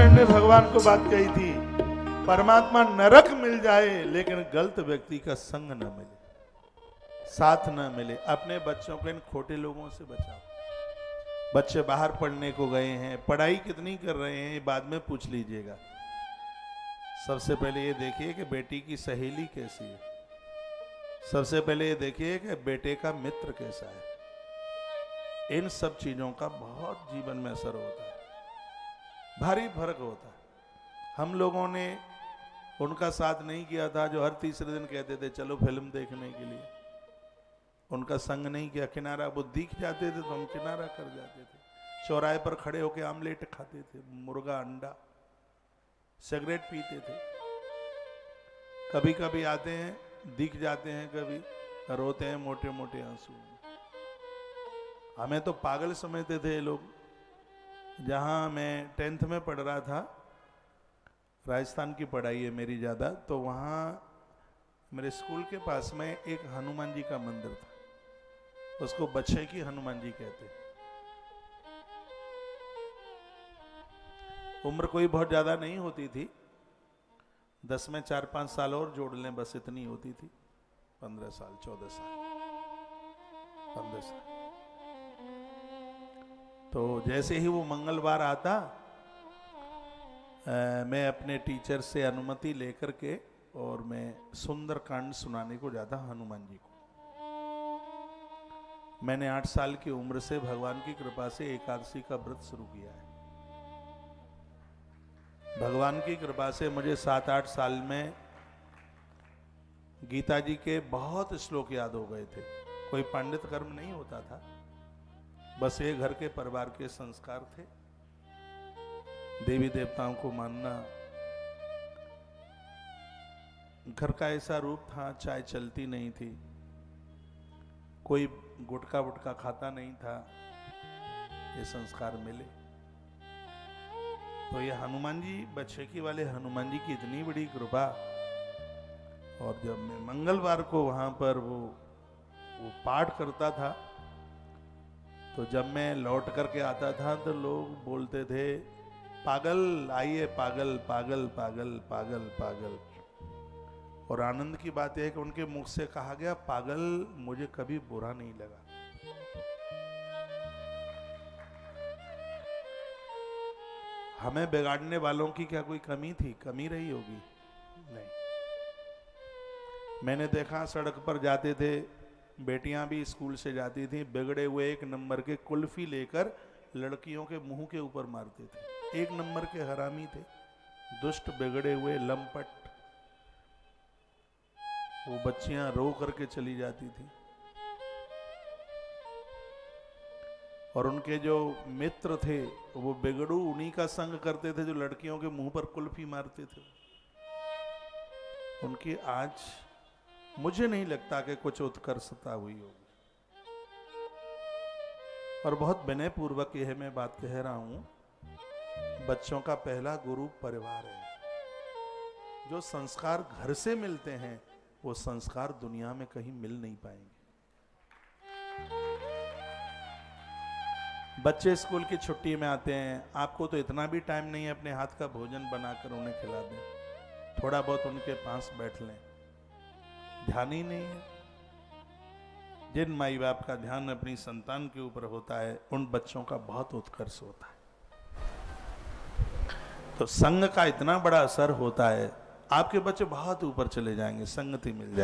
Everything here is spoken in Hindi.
नारायण ने भगवान को बात कही थी, परमात्मा नरक मिल जाए लेकिन गलत व्यक्ति का संग न मिले, साथ न मिले। अपने बच्चों को इन खोटे लोगों से बचाओ। बच्चे बाहर पढ़ने को गए हैं, पढ़ाई कितनी कर रहे हैं ये बाद में पूछ लीजिएगा। सबसे पहले ये देखिए कि बेटी की सहेली कैसी है, सबसे पहले ये देखिए कि बेटे का मित्र कैसा है। इन सब चीजों का बहुत जीवन में असर होता है, भारी फर्क होता है। हम लोगों ने उनका साथ नहीं किया था जो हर तीसरे दिन कहते थे चलो फिल्म देखने के लिए, उनका संग नहीं किया। किनारा वो दिख जाते थे तो हम किनारा कर जाते थे, चौराहे पर खड़े होकर आमलेट खाते थे, मुर्गा अंडा, सिगरेट पीते थे। कभी कभी आते हैं दिख जाते हैं, कभी रोते हैं मोटे मोटे आंसू। हमें तो पागल समझते थे लोग। जहां मैं 10th में पढ़ रहा था, राजस्थान की पढ़ाई है मेरी ज़्यादा, तो वहाँ मेरे स्कूल के पास में एक हनुमान जी का मंदिर था, उसको बच्चे की हनुमान जी कहते। उम्र कोई बहुत ज़्यादा नहीं होती थी, 10 में 4-5 साल और जोड़ लें बस इतनी होती थी, 15 साल 14 साल 15 साल। तो जैसे ही वो मंगलवार आता, मैं अपने टीचर से अनुमति लेकर के और मैं सुंदरकांड सुनाने को जाता हनुमान जी को। मैंने 8 साल की उम्र से भगवान की कृपा से एकादशी का व्रत शुरू किया है। भगवान की कृपा से मुझे 7-8 साल में गीता जी के बहुत श्लोक याद हो गए थे। कोई पंडित कर्म नहीं होता था, बस ये घर के परिवार के संस्कार थे। देवी देवताओं को मानना, घर का ऐसा रूप था, चाय चलती नहीं थी, कोई गुटखा वुटखा खाता नहीं था, ये संस्कार मिले। तो ये हनुमान जी, बच्चेकी वाले हनुमान जी की इतनी बड़ी कृपा। और जब मैं मंगलवार को वहां पर वो पाठ करता था, तो जब मैं लौट करके आता था तो लोग बोलते थे पागल आइए, पागल पागल पागल पागल पागल। और आनंद की बात यह है कि उनके मुख से कहा गया पागल मुझे कभी बुरा नहीं लगा। हमें बिगाड़ने वालों की क्या कोई कमी थी? कमी रही होगी? नहीं। मैंने देखा सड़क पर जाते थे, बेटियां भी स्कूल से जाती थी, बिगड़े हुए 1 नंबर के कुल्फी लेकर लड़कियों के मुंह के ऊपर मारते थे। 1 नंबर के हरामी थे, दुष्ट बिगड़े हुए लंपट। वो बच्चियां रो करके चली जाती थी। और उनके जो मित्र थे वो बिगड़ू उन्हीं का संग करते थे जो लड़कियों के मुंह पर कुल्फी मारते थे। उनकी आज मुझे नहीं लगता कि कुछ उत्कर्षता हुई होगी। और बहुत विनय पूर्वक यह मैं बात कह रहा हूं, बच्चों का पहला गुरु परिवार है। जो संस्कार घर से मिलते हैं वो संस्कार दुनिया में कहीं मिल नहीं पाएंगे। बच्चे स्कूल की छुट्टी में आते हैं, आपको तो इतना भी टाइम नहीं है अपने हाथ का भोजन बनाकर उन्हें खिला दें, थोड़ा बहुत उनके पास बैठ लें। ध्यान ही नहीं है। जिन माई बाप का ध्यान अपनी संतान के ऊपर होता है उन बच्चों का बहुत उत्कर्ष होता है। तो संग का इतना बड़ा असर होता है, आपके बच्चे बहुत ऊपर चले जाएंगे, संगति मिल जाए।